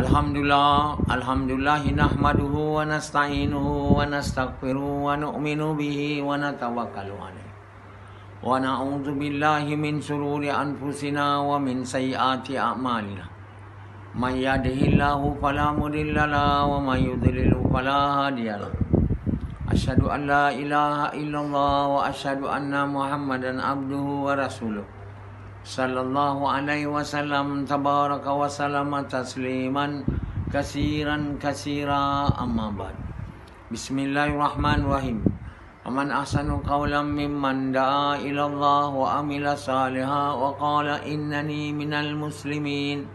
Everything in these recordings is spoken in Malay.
Alhamdulillah nahmaduhu wa nasta'inuhu wa nastaghfiruhu wa nu'minu bihi wa natawakkalu alaihi. Wa na'udzu billahi min shururi anfusina wa min sayyiati a'malina. May yahdihillahu fala mudilla lahu wa may yudlil fala hadiya lahu. Asyhadu an la ilaha illallah wa asyhadu anna Muhammadan abduhu wa rasuluh. Sallallahu alaihi wasallam tabaraka wa salama tasliman kasiran kasira amma ba'd. Bismillahirrahmanirrahim. Aman ahsanu qawlan mimman da'a ila Allah wa amila salihan wa qala innani minal muslimin.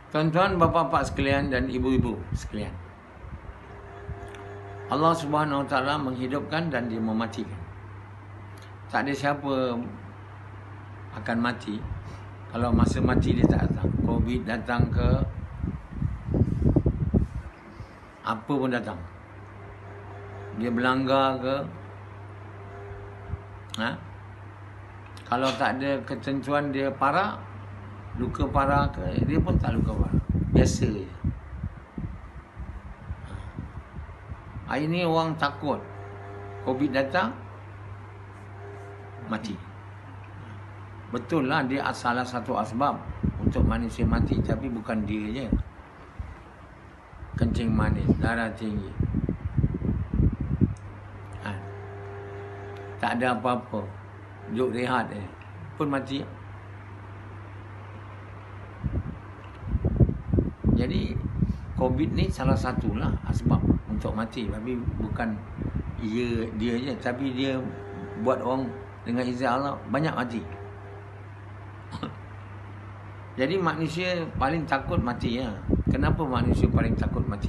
Tuan-tuan, bapa-bapa sekalian dan ibu-ibu sekalian, Allah Subhanahu Wa Taala menghidupkan dan dia mematikan. Tak ada siapa akan mati kalau masa mati dia tak datang. Covid datang ke, apa pun datang. Dia berlanggar ke, kalau tak ada ketentuan dia parah, luka parah ke, dia pun tak luka parah, biasa je. Hari ni orang takut Covid datang, mati. Betul lah, dia salah satu asbab untuk manusia mati, tapi bukan dia je. Kencing manis, darah tinggi, tak ada apa-apa, duduk rehat pun mati. Jadi Covid ni salah satulah asbab untuk mati, tapi bukan dia je, tapi dia buat orang dengan izin Allah banyak mati. Jadi manusia paling takut mati ya. Kenapa manusia paling takut mati?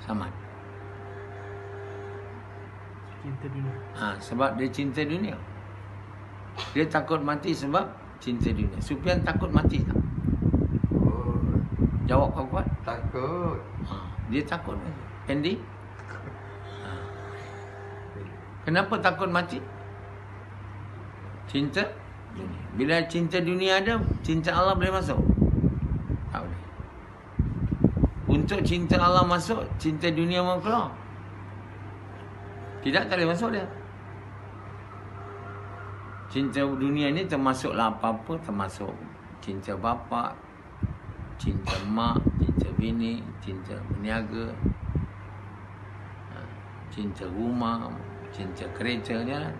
Samad. Cinta dunia. Sebab dia cinta dunia. Dia takut mati sebab cinta dunia. Sufian takut mati tak? Jawab kau kuat? Takut. Dia takut. Andy? Kenapa takut mati? Cinta dunia. Bila cinta dunia ada, cinta Allah boleh masuk? Tak boleh. Untuk cinta Allah masuk, cinta dunia mau keluar? Tidak, tak boleh masuk dia. Cinta dunia ni termasuklah apa-apa, termasuk cinta bapa, cinta mak, cinta bini, cinta berniaga, cinta rumah, cinta kereta ni lah.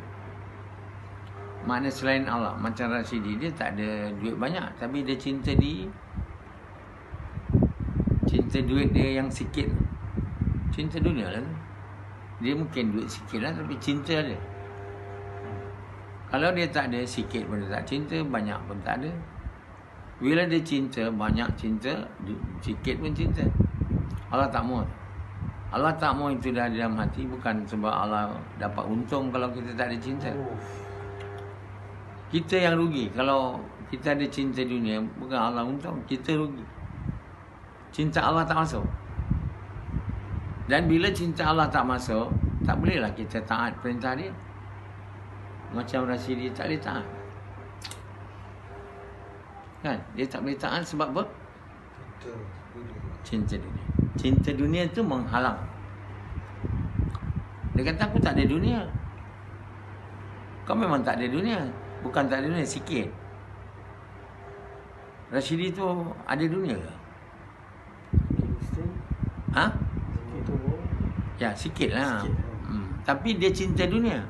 Makna selain Allah, macam Rashidi, dia tak ada duit banyak, tapi dia cinta cinta duit dia yang sikit. Cinta dunia lah. Dia mungkin duit sikit lah, tapi cinta dia. Kalau dia tak ada, sikit pun dia tak cinta, banyak pun tak ada. Bila dia cinta, banyak cinta, sikit pun cinta. Allah tak mau. Allah tak mau itu dah dalam hati, bukan sebab Allah dapat untung kalau kita tak ada cinta. Kita yang rugi kalau kita ada cinta dunia, bukan Allah untung, kita rugi. Cinta Allah tak masuk. Dan bila cinta Allah tak masuk, tak bolehlah kita taat perintah dia. Macam Rashidi tak boleh taat. Kan? Dia tak boleh taat sebab apa? Cinta dunia. Cinta dunia tu menghalang. Dia kata aku tak ada dunia. Kau memang tak ada dunia. Bukan tak ada dunia, sikit. Rashidi tu ada dunia ke? Ya, sikit lah. Tapi dia cinta dunia.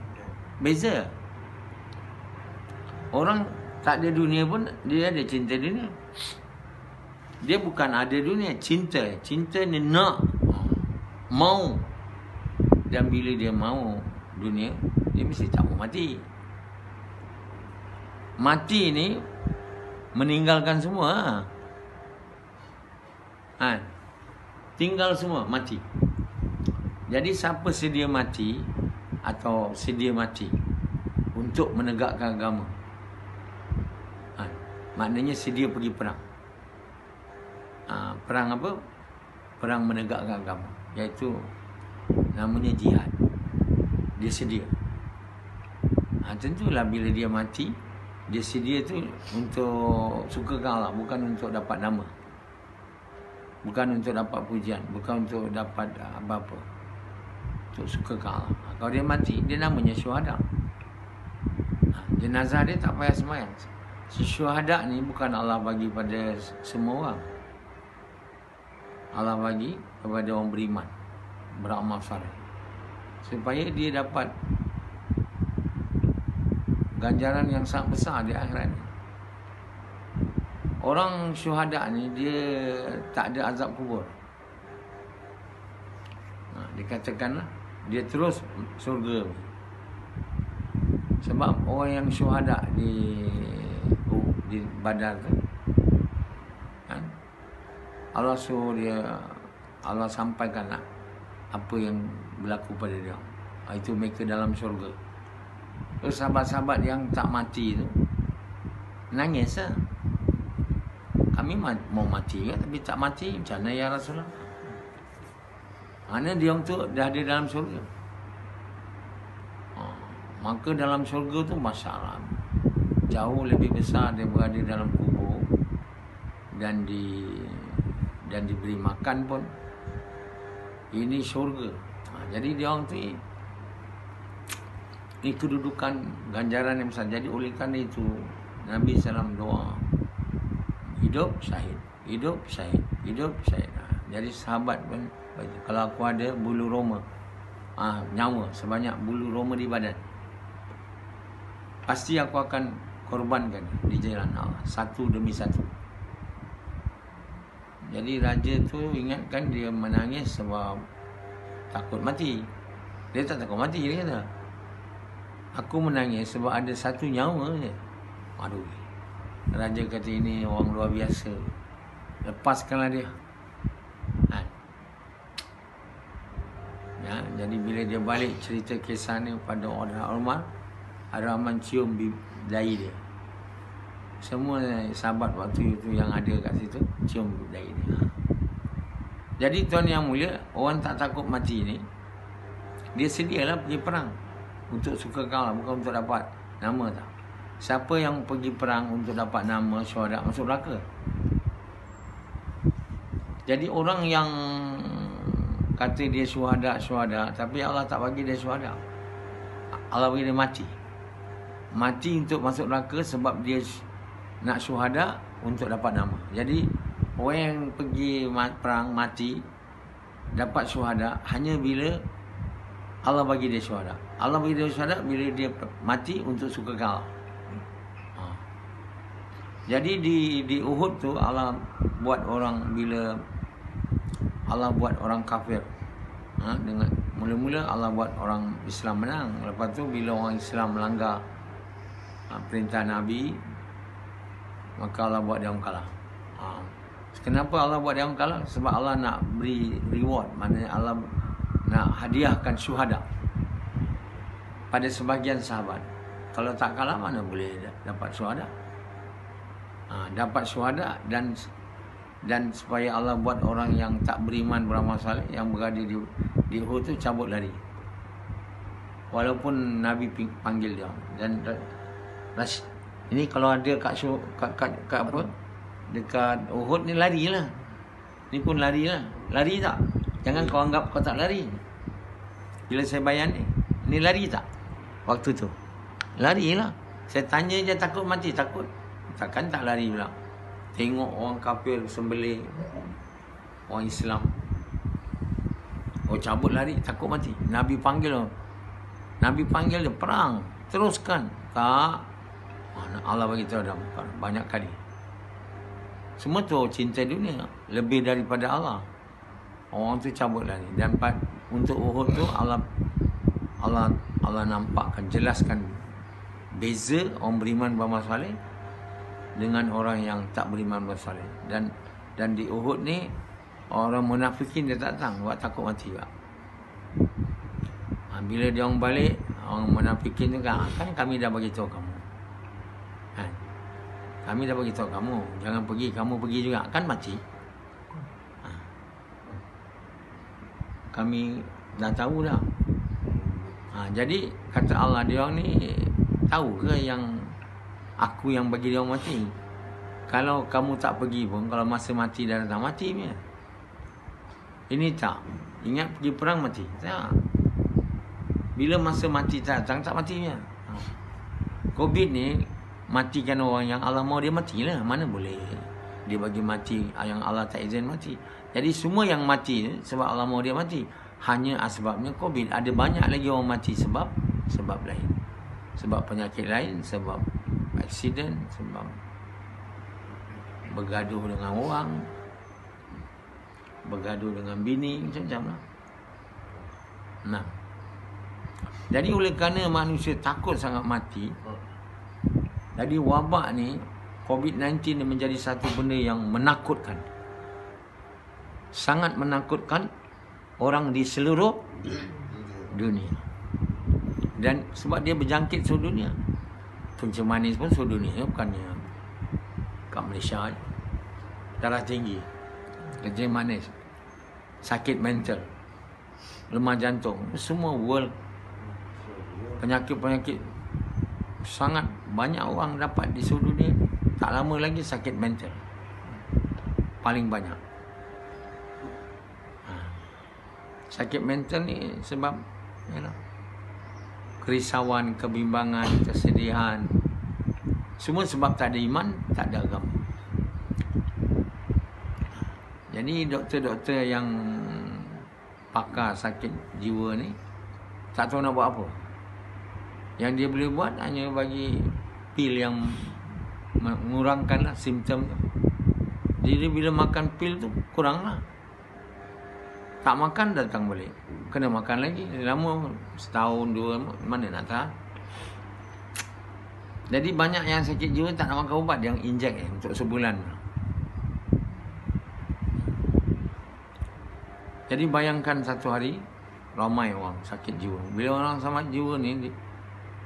Beza. Orang tak ada dunia pun dia ada cinta dunia. Dia bukan ada dunia, cinta. Cinta ni nak, mau. Dan bila dia mau dunia, dia mesti tak mau mati. Mati ni meninggalkan semua. Tinggal semua, mati. Jadi siapa sedia mati atau sedia mati untuk menegakkan agama, maknanya sedia pergi perang. Perang apa? Perang menegakkan agama, iaitu namanya jihad. dia sedia. Tentulah bila dia mati, dia sedia tu untuk sukakan Allah, bukan untuk dapat nama, bukan untuk dapat pujian, bukan untuk dapat apa-apa, untuk sukakan Allah. Kalau dia mati, dia namanya syuhada. Jenazah dia tak payah sembahyang. Syuhada ni bukan Allah bagi pada semua orang. Allah bagi kepada orang beriman, beramal saleh, supaya dia dapat ganjaran yang sangat besar di akhirat ni. Orang syuhada ni dia tak ada azab kubur. Dikatakanlah dia terus surga. Sebab orang yang syuhada di Badar tu, kan, Allah suruh dia, Allah sampaikanlah apa yang berlaku pada dia. Itu mereka dalam syurga. Terus sahabat-sahabat yang tak mati tu nangis lah. Kami mau mati kan, tapi tak mati. Macam mana ya Rasulullah? Mana dia tu dah ada dalam syurga. Maka dalam syurga tu masalah jauh lebih besar dia berada dalam kubur dan diberi makan pun. Ini syurga. Jadi dia orang tu ini kedudukan ganjaran yang besar. Jadi oleh kerana itu Nabi SAW doa, hidup syahid, hidup syahid, hidup syahid. Jadi sahabat pun, kalau aku ada bulu roma, nyawa sebanyak bulu roma di badan, pasti aku akan korbankan di jalan Allah, satu demi satu. Jadi raja tu ingatkan dia menangis sebab takut mati. Dia tak takut mati, dia kata, aku menangis sebab ada satu nyawa je. Aduh, raja kata ini orang luar biasa, lepaskanlah dia. Ya, jadi bila dia balik cerita kisah ni pada Umar, Rahman cium dahi dia. Semua sahabat waktu itu yang ada kat situ cium dahi dia. Jadi tuan yang mulia, orang tak takut mati ni, dia sedialah pergi perang untuk suka kalah, bukan untuk dapat nama tak. Siapa yang pergi perang untuk dapat nama syuhada masuk neraka. Jadi orang yang kata dia syuhada, tapi Allah tak bagi dia syuhada. Allah bagi dia mati. Mati untuk masuk neraka sebab dia nak syuhada untuk dapat nama. Jadi orang yang pergi perang mati dapat syuhada hanya bila Allah bagi dia syuhada. Allah bagi dia syuhada bila dia mati untuk suka Allah. Jadi di Uhud tu Allah buat orang, bila Allah buat orang kafir, dengan mula-mula Allah buat orang Islam menang. Lepas tu bila orang Islam melanggar perintah Nabi, maka Allah buat dia orang kalah. Kenapa Allah buat dia orang kalah? Sebab Allah nak beri reward, maknanya Allah nak hadiahkan syuhada pada sebahagian sahabat. Kalau tak kalah, mana boleh dapat syuhada? Dapat syuhada dan supaya Allah buat orang yang tak beriman, beramal saleh, yang berada di Uhud tu cabut lari. Walaupun Nabi panggil dia. Dan ini kalau ada kat apa? Dekat Uhud ni larilah. Ni pun larilah. Lari tak? Jangan kau anggap kau tak lari. Bila saya bayar ni lari tak? Waktu tu larilah. Saya tanya je, takut mati, takut. Takkan tak lari pula. Tengok orang kafir sembelih orang Islam, cabut lari, takut mati. Nabi panggil dia, perang, teruskan. Tak. Allah bagi tahu dah banyak kali. Semua tu cinta dunia lebih daripada Allah. Orang tu cabut lari. Dan untuk Uhud tu Allah nampakkan, jelaskan beza orang beriman beramal saleh dengan orang yang tak beriman bersaleh. Dan di Uhud ni orang munafikin dia tak datang, buat takut mati juga. Bila dia orang balik, orang munafikin tu kan kami dah bagi tahu kamu. Kami dah bagi tahu kamu, jangan pergi, kamu pergi juga kan mati. Kami dah tahu dah. Jadi kata Allah, dia orang ni tahu ke yang aku yang bagi dia orang mati? Kalau kamu tak pergi pun, kalau masa mati dah datang, mati punya. Ini tak. Ingat pergi perang mati. Tak. Bila masa mati tak datang, tak mati punya. Covid ni matikan orang yang Allah mahu dia matilah. Mana boleh dia bagi mati yang Allah tak izin mati. Jadi semua yang mati sebab Allah mahu dia mati. Hanya sebabnya Covid. Ada banyak lagi orang mati sebab lain. Sebab penyakit lain, sebab aksiden, sebab bergaduh dengan orang, bergaduh dengan bini, macam-macam lah. Nah, jadi oleh kerana manusia takut sangat mati, jadi wabak ni, COVID-19 ni menjadi satu benda yang menakutkan. Sangat menakutkan orang di seluruh dunia. Dan sebab dia berjangkit seluruh dunia. Punca manis pun seluruh dunia, bukannya kat Malaysia. Darah tinggi, kencing manis, sakit mental, lemah jantung, semua world. Penyakit-penyakit sangat banyak orang dapat di seluruh dunia. Tak lama lagi sakit mental paling banyak. Sakit mental ni sebab kerisauan, kebimbangan, kesedihan. Semua sebab tak ada iman, tak ada agama. Jadi doktor-doktor yang pakar sakit jiwa ni tak tahu nak buat apa. Yang dia boleh buat hanya bagi pil yang mengurangkanlah simptom tu. Jadi bila makan pil tu kuranglah. Tak makan datang balik. Kena makan lagi. Lama setahun, dua, mana nak tahan. Jadi banyak yang sakit jiwa tak nak makan ubat, yang injek untuk sebulan. Jadi bayangkan satu hari ramai orang sakit jiwa. Bila orang sama jiwa ni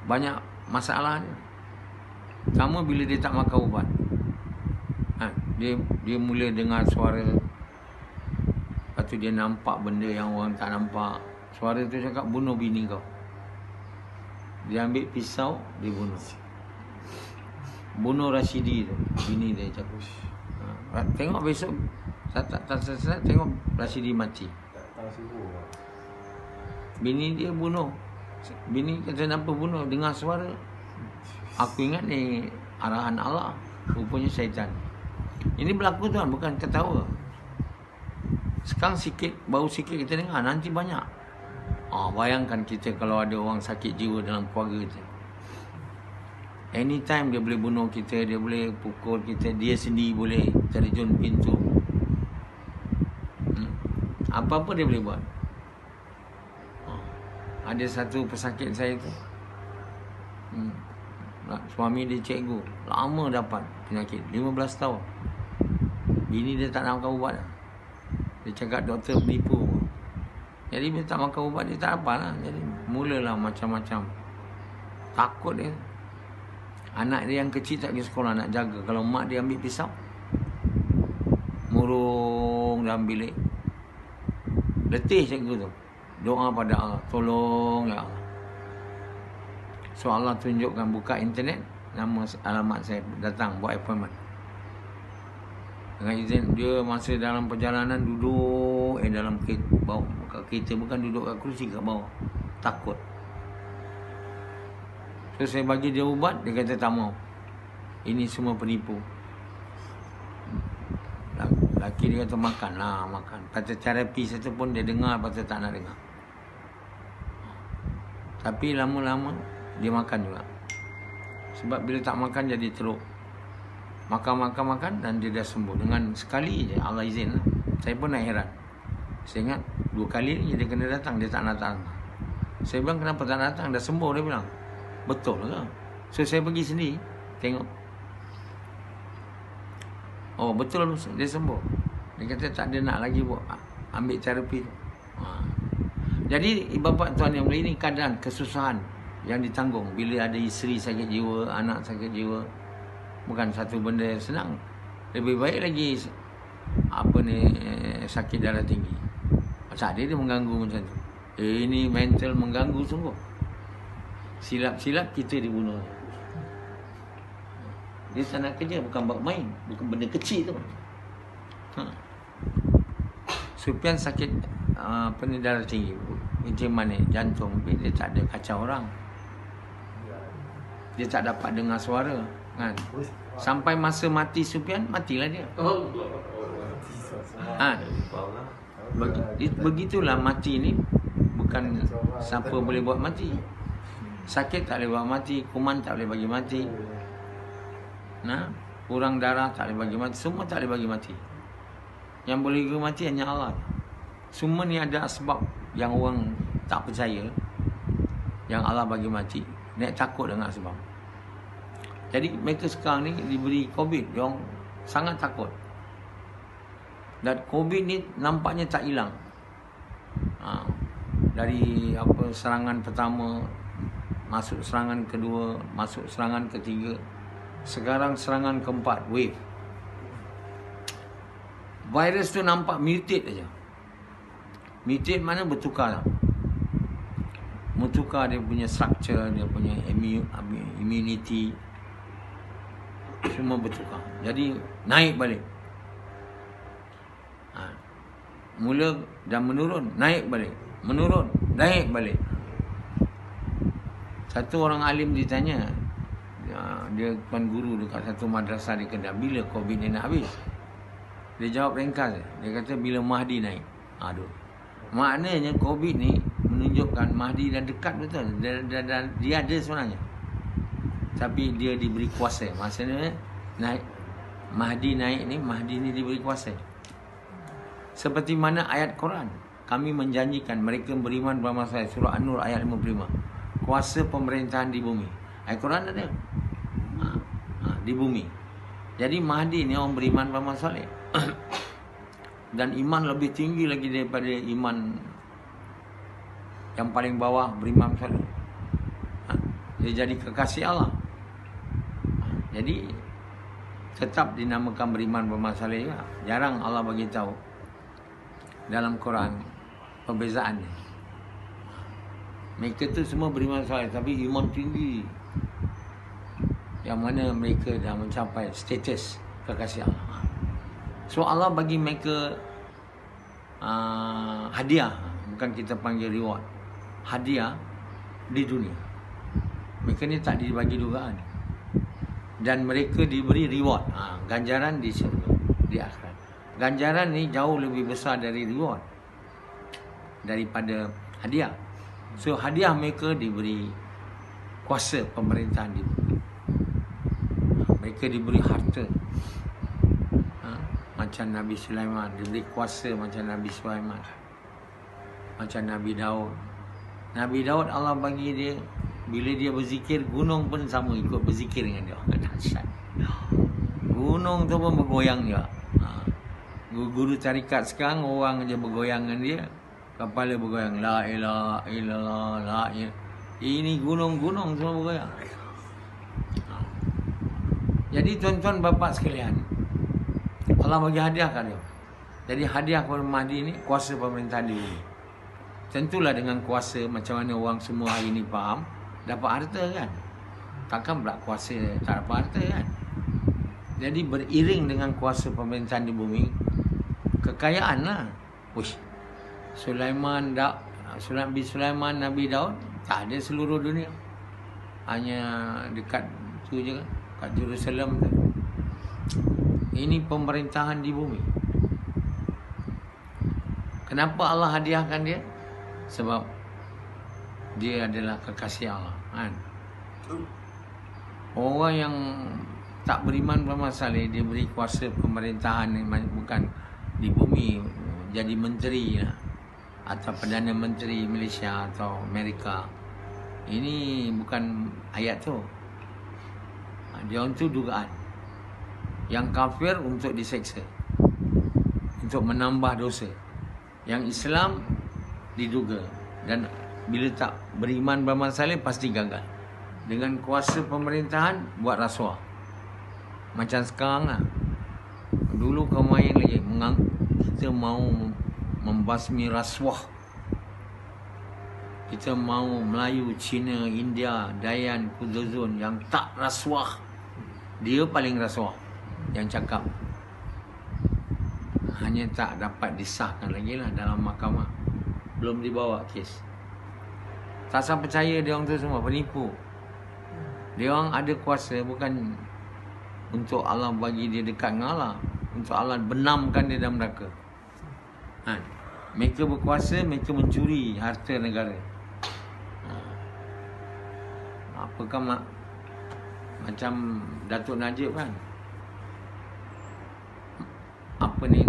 banyak masalah dia. Sama bila dia tak makan ubat. Dia mula dengar suara. Lepas tu dia nampak benda yang orang tak nampak. Suara tu cakap bunuh bini kau. Dia ambil pisau, dia bunuh. Bunuh Rashidi tu. Bini dia cakap. Tengok besok tak tengok Rashidi mati. Bini dia bunuh. Bini kata kenapa bunuh? Dengar suara. Aku ingat ni arahan Allah. Rupanya syaitan. Ini berlaku tuan, bukan ketawa. Sekarang sikit, baru sikit kita dengar, nanti banyak. Bayangkan kita kalau ada orang sakit jiwa dalam keluarga kita. Anytime dia boleh bunuh kita, dia boleh pukul kita, dia sendiri boleh terjun pintu. Apa-apa dia boleh buat. Ada satu pesakit saya tu, suami dia cikgu, lama dapat penyakit, 15 tahun. Bini dia tak nak makan ubat. Dia cakap doktor penipu. Jadi bila tak makan ubat, dia tak apa lah. Jadi mulalah macam-macam. Takut dia. Anak dia yang kecil tak pergi sekolah, nak jaga. Kalau mak dia ambil pisau, murung dalam bilik. Letih cikgu tu. Doa pada Allah, tolong ya Allah. So Allah tunjukkan, buka internet, nama alamat saya, datang buat appointment. Dengan izin dia, masa dalam perjalanan duduk dalam kereta, bawah kereta, bukan duduk kat kerusi, kat bawah. Takut. So saya bagi dia ubat, dia kata tak mau. Ini semua penipu. Laki dia kata makanlah, makan. Kata terapi satu pun dia dengar, lepas tu tak nak dengar. Tapi lama-lama dia makan juga. Sebab bila tak makan jadi teruk. Makan dan dia dah sembuh. Dengan sekali je, Allah izin lah. Saya pun nak heran. Saya ingat 2 kali ni dia kena datang, dia tak datang. Saya bilang kenapa tak datang, dah sembuh, dia bilang. Betul ke? So saya pergi sendiri, tengok. Oh betul, dia sembuh. Dia kata tak ada nak lagi buat, ambil terapi. Jadi bapa tuan yang mulia, ini keadaan kesusahan yang ditanggung bila ada isteri sakit jiwa, anak sakit jiwa. Bukan satu benda senang. Lebih baik lagi sakit darah tinggi. Tak ada dia mengganggu macam tu. Ini mental mengganggu sungguh. Silap-silap kita dibunuh. Dia tak nak kerja, bukan buat main, bukan benda kecil tu. Sufyan sakit darah tinggi, macam mana jantung, dia tak ada kacau orang. Dia tak dapat dengar suara kan. Sampai masa mati Sufyan, matilah dia. Begitulah mati ni, bukan siapa boleh buat mati. Sakit tak boleh buat mati, kuman tak boleh bagi mati. Kurang darah tak boleh bagi mati, semua tak boleh bagi mati. Yang boleh bagi mati hanya Allah. Semua ni ada sebab yang orang tak percaya yang Allah bagi mati. Nak takut dengan sebab. Jadi mereka sekarang ni diberi COVID, dia orang sangat takut. Dan COVID ni nampaknya tak hilang. Dari serangan pertama, masuk serangan kedua, masuk serangan ketiga, sekarang serangan keempat, wave. Virus tu nampak mutate aja. Mutate mana bertukar. Bertukar dia punya structure, dia punya immunity, semua bertukar. Jadi naik balik. Mula dan menurun, naik balik, menurun, naik balik. Satu orang alim ditanya, dia tuan guru dekat satu madrasah di Kedah, bila COVID ni nak habis? Dia jawab ringkas, dia kata bila Mahdi naik. Aduh. Maknanya COVID ni menunjukkan Mahdi dah dekat betul. Dia ada sebenarnya. Tapi dia diberi kuasa. Maksudnya naik, Mahdi naik ni, Mahdi ni diberi kuasa. Seperti mana ayat Quran, kami menjanjikan mereka beriman bersama saya, surah An-Nur ayat 55. Kuasa pemerintahan di bumi. Ayat Quran ada. Di bumi. Jadi Mahdi ni orang beriman bersama saleh. Dan iman lebih tinggi lagi daripada iman yang paling bawah, beriman saleh. Dia jadi kekasih Allah. Jadi tetap dinamakan beriman bersama saleh juga. Jarang Allah bagi tahu dalam Quran perbezaan ni. Mereka tu semua beriman saleh tapi iman tinggi, yang mana mereka dah mencapai status kekasih Allah. So Allah bagi mereka hadiah, bukan kita panggil reward, hadiah di dunia. Mereka ni tak dibagi dugaan. Dan mereka diberi reward, ganjaran di syurga, di akhirat. Ganjaran ni jauh lebih besar dari reward, daripada hadiah. So hadiah mereka diberi kuasa pemerintahan di bumi. Mereka diberi harta, macam Nabi Sulaiman, diberi kuasa macam Nabi Sulaiman, macam Nabi Daud. Nabi Daud Allah bagi dia, bila dia berzikir, gunung pun sama ikut berzikir dengan dia. Dahsyat. Gunung tu pun bergoyang juga. Guru tarikat sekarang orang je bergoyang dengan dia, kepala bergoyang, la ilaha illallah, la ilaha. Ini gunung-gunung semua bergoyang. Jadi tuan-tuan bapa sekalian, Allah bagi hadiah kat dia. Jadi hadiah kepada Mahdi ni kuasa pemerintahan di bumi. Tentulah dengan kuasa macam mana orang semua hari ni faham, dapat harta kan. Takkan pula kuasa tak dapat harta kan. Jadi beriring dengan kuasa pemerintahan di bumi, kekayaan lah. Uish, Nabi Sulaiman, Nabi Daud tak ada seluruh dunia, hanya dekat tu je kan, kat Jerusalem tu. Ini pemerintahan di bumi. Kenapa Allah hadiahkan dia? Sebab dia adalah kekasih Allah kan. Orang yang tak beriman bermasalah, dia beri kuasa pemerintahan, bukan di bumi, jadi menteri lah, atau Perdana Menteri Malaysia atau Amerika. Ini bukan ayat tu. Dia untuk dugaan. Yang kafir untuk diseksa, untuk menambah dosa. Yang Islam diduga, dan bila tak beriman bermasalah pasti gagal. Dengan kuasa pemerintahan buat rasuah. Macam sekarang lah. Dulu kau main lagi, kita mau membasmi rasuah. Kita mau Melayu, Cina, India, Dayan, Kuduzun yang tak rasuah. Dia paling rasuah yang cakap. Hanya tak dapat disahkan lagi lah dalam mahkamah. Belum dibawa kes. Tak saya percaya dia orang tu semua penipu. Dia orang ada kuasa bukan untuk Allah bagi dia dekat dengan Allah, untuk Allah benamkan dia dalam neraka. Mereka berkuasa, mereka mencuri harta negara. Apakah macam Datuk Najib kan? Apa ni,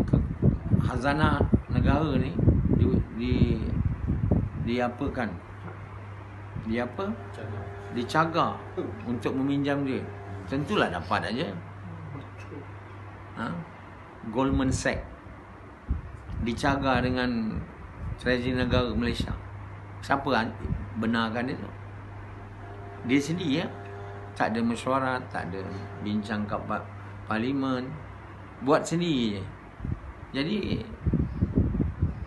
khazanah negara ni diapakan? Dicagar untuk meminjam duit. Tentulah dapat aja. Goldman Sachs dicagar dengan Treasury Negara Malaysia. Siapa benarkan dia tu? Dia sendiri ya. Tak ada mesyuarat, tak ada bincang kat parlimen. Buat sendiri je. Jadi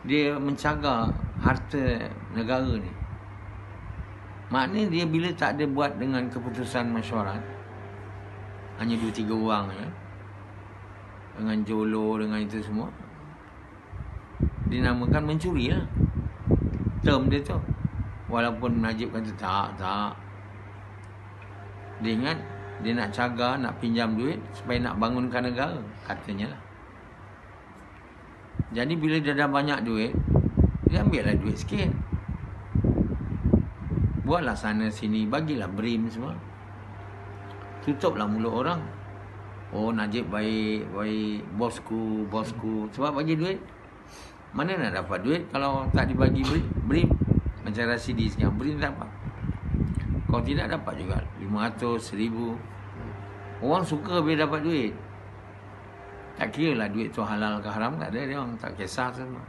dia mencagar harta negara ni. Maknanya dia bila tak ada buat dengan keputusan mesyuarat, hanya 2-3 orang ya, dengan jolo, dengan itu semua, dinamakan mencuri lah term dia tu. Walaupun Najib kata tak, dia ingat dia nak cagar, nak pinjam duit supaya nak bangunkan negara, katanya lah. Jadi bila dia dah banyak duit, dia ambil lah duit sikit, buatlah sana sini, bagilah BRIM semua, tutuplah mulut orang. Oh, Najib baik, bosku. Sebab bagi duit. Mana nak dapat duit kalau tak dibagi BRIM? Macam Rasidi sekarang, BRIM tak dapat. Kalau tidak dapat juga 500, 1000. Orang suka bila dapat duit. Tak kira lah duit tu halal ke haram, tak ada, dia orang tak kisah semua.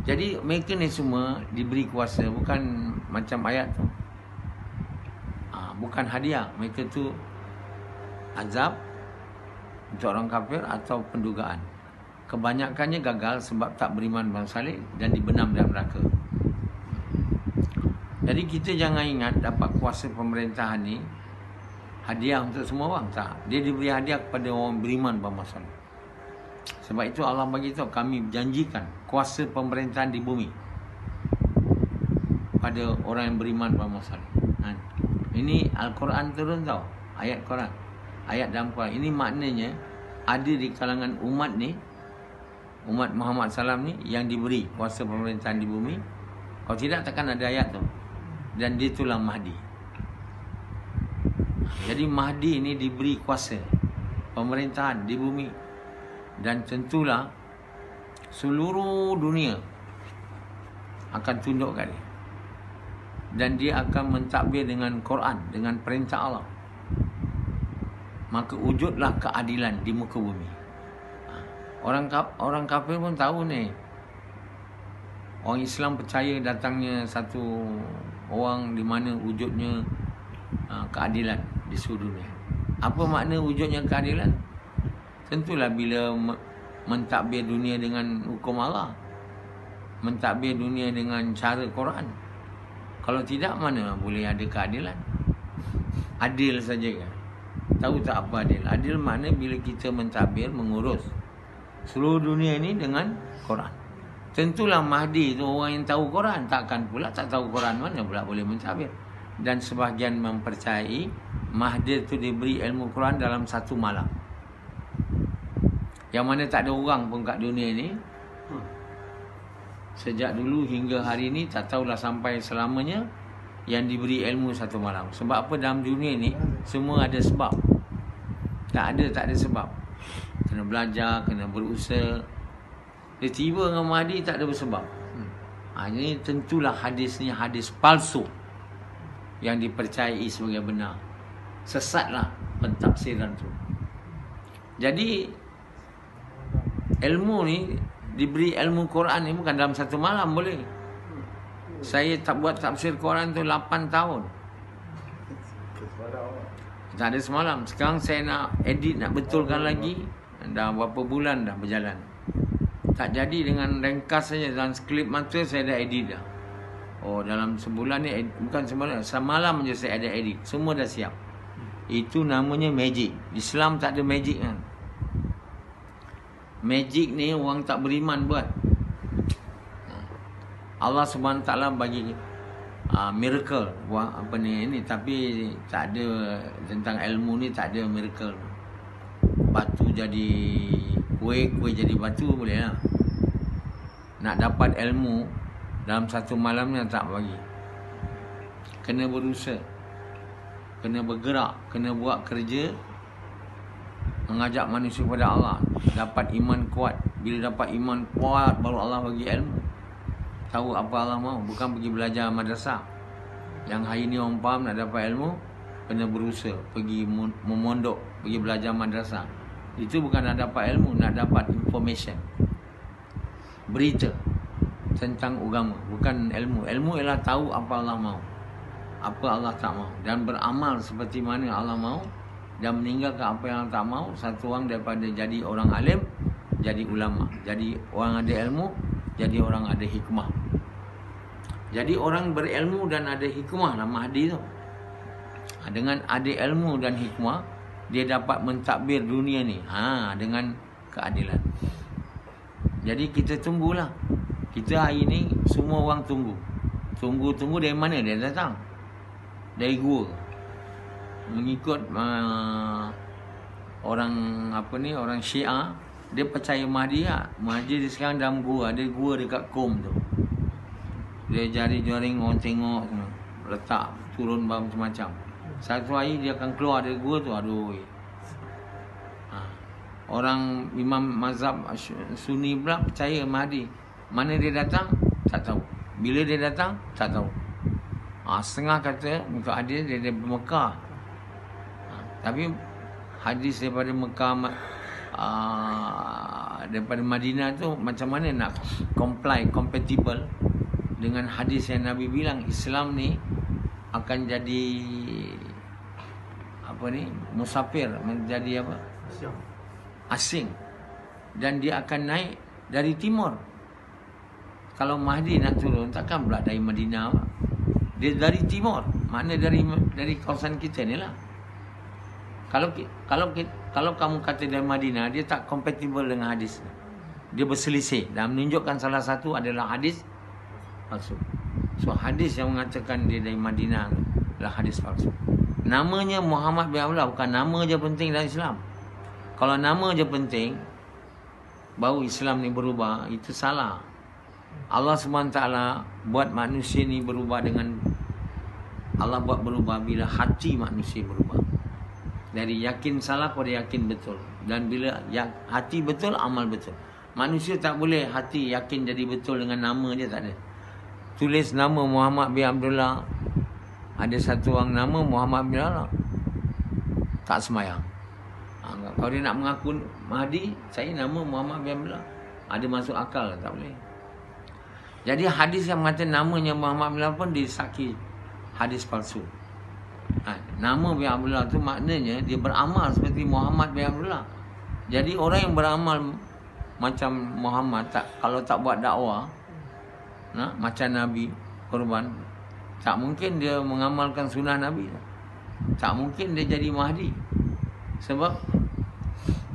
Jadi mereka ni semua diberi kuasa, bukan macam ayat tu. Bukan hadiah. Mereka tu azab untuk orang kafir atau pendugaan. Kebanyakannya gagal sebab tak beriman Bang Saleh dan dibenam dalam neraka. Jadi kita jangan ingat dapat kuasa pemerintahan ni hadiah untuk semua orang. Tak. Dia diberi hadiah kepada orang beriman Bang Saleh. Sebab itu Allah bagi tahu, kami janjikan kuasa pemerintahan di bumi pada orang yang beriman Bang Saleh. Ini Al-Quran turun tau. Ayat Quran. Ayat dalam Quran. Ini maknanya ada di kalangan umat ni, umat Muhammad SAW ni, yang diberi kuasa pemerintahan di bumi. Kalau tidak takkan ada ayat tu. Dan dia itulah Mahdi. Jadi Mahdi ni diberi kuasa pemerintahan di bumi. Dan tentulah seluruh dunia akan tunduk kat dia. Dan dia akan mentadbir dengan Quran, dengan perintah Allah. Maka wujudlah keadilan di muka bumi. Orang kafir pun tahu ni. Orang Islam percaya datangnya satu orang di mana wujudnya keadilan di seluruh dunia. Apa makna wujudnya keadilan? Tentulah bila mentadbir dunia dengan hukum Allah, mentadbir dunia dengan cara Quran. Kalau tidak, mana boleh ada keadilan? Adil saja kan? Tahu tak apa adil? Adil makna bila kita mentadbir, mengurus seluruh dunia ini dengan Quran. Tentulah Mahdi itu orang yang tahu Quran. Takkan pula tak tahu Quran, mana pula boleh mentadbir. Dan sebahagian mempercayai Mahdi itu diberi ilmu Quran dalam satu malam, yang mana tak ada orang pun kat dunia ini. Sejak dulu hingga hari ini, tak tahulah sampai selamanya, yang diberi ilmu satu malam. Sebab apa? Dalam dunia ni semua ada sebab. Tak ada sebab. Kena belajar, kena berusaha. Dia tiba dengan Mahdi tak ada bersebab. Ini tentulah hadis ni hadis palsu yang dipercayai sebagai benar. Sesatlah pentafsiran tu. Jadi ilmu ni, diberi ilmu Quran ni bukan dalam satu malam boleh. Saya tak buat tafsir Quran tu 8 tahun. Tak ada semalam. Sekarang saya nak edit, nak betulkan lagi. Dah berapa bulan dah berjalan. Tak jadi dengan ringkas saja. Dalam klip mata saya dah edit dah. Oh, dalam sebulan ni, bukan sebulan, semalam je saya ada edit. Semua dah siap. Itu namanya magic. Islam tak ada magic kan. Magic ni orang tak beriman buat. Allah SWT bagi miracle buat apa ni, tapi tak ada tentang ilmu ni, tak ada miracle. Batu jadi kuih, kuih jadi batu boleh lah. Nak dapat ilmu dalam satu malamnya tak bagi. Kena berusaha, kena bergerak, kena buat kerja, mengajak manusia kepada Allah. Dapat iman kuat. Bila dapat iman kuat, baru Allah bagi ilmu. Tahu apa Allah mahu. Bukan pergi belajar madrasah. Yang hari ni orang faham nak dapat ilmu, kena berusaha, pergi memondok, pergi belajar madrasah. Itu bukan nak dapat ilmu, nak dapat information, berita tentang agama, bukan ilmu. Ilmu ialah tahu apa Allah mahu, apa Allah tak mahu, dan beramal seperti mana Allah mahu, dan meninggalkan apa yang Allah tak mahu. Satu orang daripada jadi orang alim, jadi ulama, jadi orang ada ilmu, jadi orang ada hikmah. Jadi orang berilmu dan ada hikmah lah Mahdi tu. Dengan ada ilmu dan hikmah, dia dapat mentadbir dunia ni dengan keadilan. Jadi kita tunggulah. Kita hari ni semua orang tunggu. Tunggu dari mana dia datang? Dari gua. Mengikut orang orang Syiah, dia percaya Mahdi lah. Mahdi dia sekarang dalam gua. Ada gua dekat Qom tu. Dia jari-jaring orang tengok semua. Letak, turun macam-macam. Satu hari dia akan keluar dari gua tu. Aduh. Orang imam mazhab Sunni pula percaya Mahdi. Mana dia datang? Tak tahu. Bila dia datang? Tak tahu. Setengah kata untuk hadis dia dari Mekah. Tapi hadis daripada Mekah, daripada Madinah tu macam mana nak compatible dengan hadis yang Nabi bilang Islam ni akan jadi musafir, menjadi asing, dan dia akan naik dari timur. Kalau Mahdi nak turun, takkan pula dari Madinah. Dia dari timur, mana dari kawasan kita ni lah. Kalau kamu kata dari Madinah, dia tak compatible dengan hadis. Dia berselisih dan menunjukkan salah satu adalah hadis palsu. So hadis yang mengatakan dia dari Madinah adalah hadis palsu. Namanya Muhammad bin Abdullah, bukan nama je penting dalam Islam. Kalau nama je penting, baru Islam ni berubah, itu salah. Allah SWT buat manusia ni berubah dengan Allah buat berubah bila hati manusia berubah. Dari yakin salah pada yakin betul. Dan bila hati betul, amal betul. Manusia tak boleh hati yakin jadi betul dengan nama dia, tak ada. Tulis nama Muhammad bin Abdullah, ada satu orang nama Muhammad bin Abdullah, tak semayang. Kalau dia nak mengaku Mahdi, saya nama Muhammad bin Abdullah, ada masuk akal? Tak boleh. Jadi hadis yang mengatakan namanya Muhammad bin Abdullah pun disaki hadis palsu. Nama bin Abdullah tu maknanya dia beramal seperti Muhammad bin Abdullah. Jadi orang yang beramal macam Muhammad, kalau tak buat dakwah macam Nabi korban, tak mungkin dia mengamalkan sunnah Nabi. Tak mungkin dia jadi Mahdi. Sebab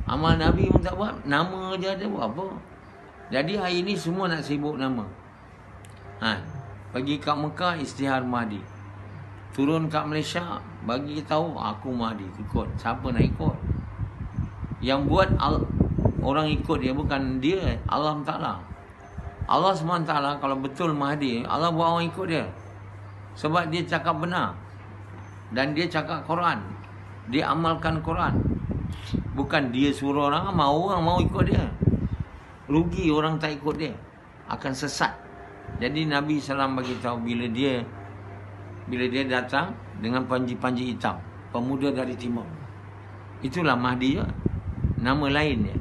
amal Nabi pun tak buat, nama je ada, buat apa? Jadi hari ni semua nak sibuk nama. Pergi kat Mekah istihar Mahdi. Turun kat Malaysia, bagi tahu aku Mahdi, ikut. Siapa nak ikut? Yang buat orang ikut dia, bukan dia, Allah Ta'ala. Allah SWT kalau betul Mahdi, Allah buat orang ikut dia. Sebab dia cakap benar. Dan dia cakap Quran. Dia amalkan Quran. Bukan dia suruh orang mau ikut dia. Rugi orang tak ikut dia, akan sesat. Jadi Nabi SAW bagi tahu bila dia datang dengan panji-panji hitam, pemuda dari timur, itulah Mahdi juga. Nama lain dia.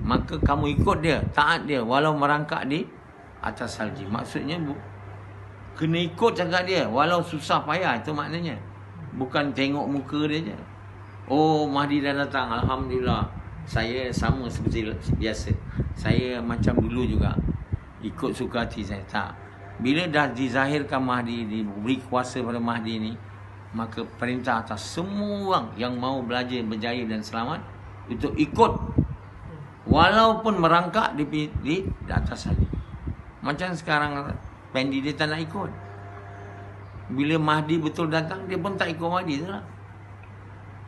Maka kamu ikut dia, taat dia walau merangkak di atas salji. Maksudnya kena ikut cakap dia walau susah payah, itu maknanya. Bukan tengok muka dia je. Oh, Mahdi dah datang, alhamdulillah, saya sama seperti biasa, saya macam dulu juga, ikut suka hati saya. Tak. Bila dah dizahirkan Mahdi, diberi kuasa pada Mahdi ni, maka perintah atas semua orang yang mau belajar, berjaya dan selamat untuk ikut, walaupun merangkak di atas salib. Macam sekarang Pendi dia tak nak ikut. Bila Mahdi betul datang, dia pun tak ikut Mahdi tu lah.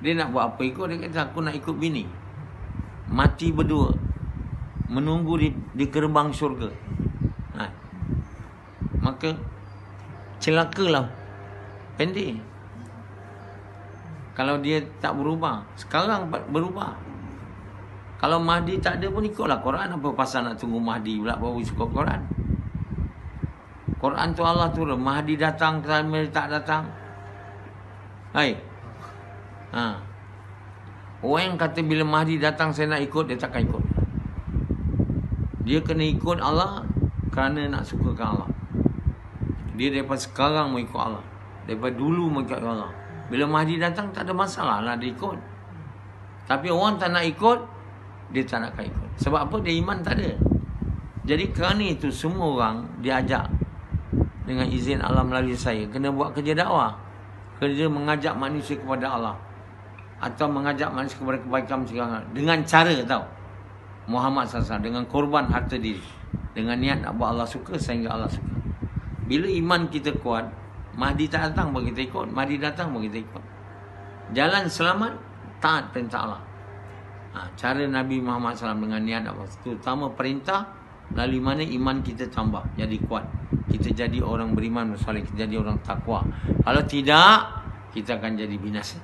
Dia nak buat apa ikut? Dia kata aku nak ikut bini. Mati berdua, menunggu di gerbang syurga. Maka celakalah Pendi kalau dia tak berubah. Sekarang berubah. Kalau Mahdi tak ada pun ikutlah Quran. Apa pasal nak tunggu Mahdi pula baru ikut Quran? Quran tu Allah turun, Mahdi datang, Kamil tak datang. Hai. Orang yang kata bila Mahdi datang saya nak ikut, dia takkan ikut. Dia kena ikut Allah kerana nak sukakan Allah. Dia daripada sekarang mau ikut Allah, daripada dulu mau ikut Allah. Bila Mahdi datang tak ada masalah lah dia ikut. Tapi orang tak nak ikut, dia tak nak ikut. Sebab apa? Dia iman tak ada. Jadi kerana itu semua orang diajak dengan izin Allah melalui saya kena buat kerja dakwah, kerja mengajak manusia kepada Allah atau mengajak manusia kepada kebaikan sekarang dengan cara Muhammad SAW, dengan korban harta diri, dengan niat nak buat Allah suka sehingga Allah suka. Bila iman kita kuat, Mahdi tak datang pun kita ikut, Mahdi datang pun kita ikut. Jalan selamat, taat perintah Allah. Cara Nabi Muhammad SAW dengan niat apa? Terutama perintah, melalui mana iman kita tambah, jadi kuat. Kita jadi orang beriman bersoleh, kita jadi orang takwa. Kalau tidak, kita akan jadi binasa.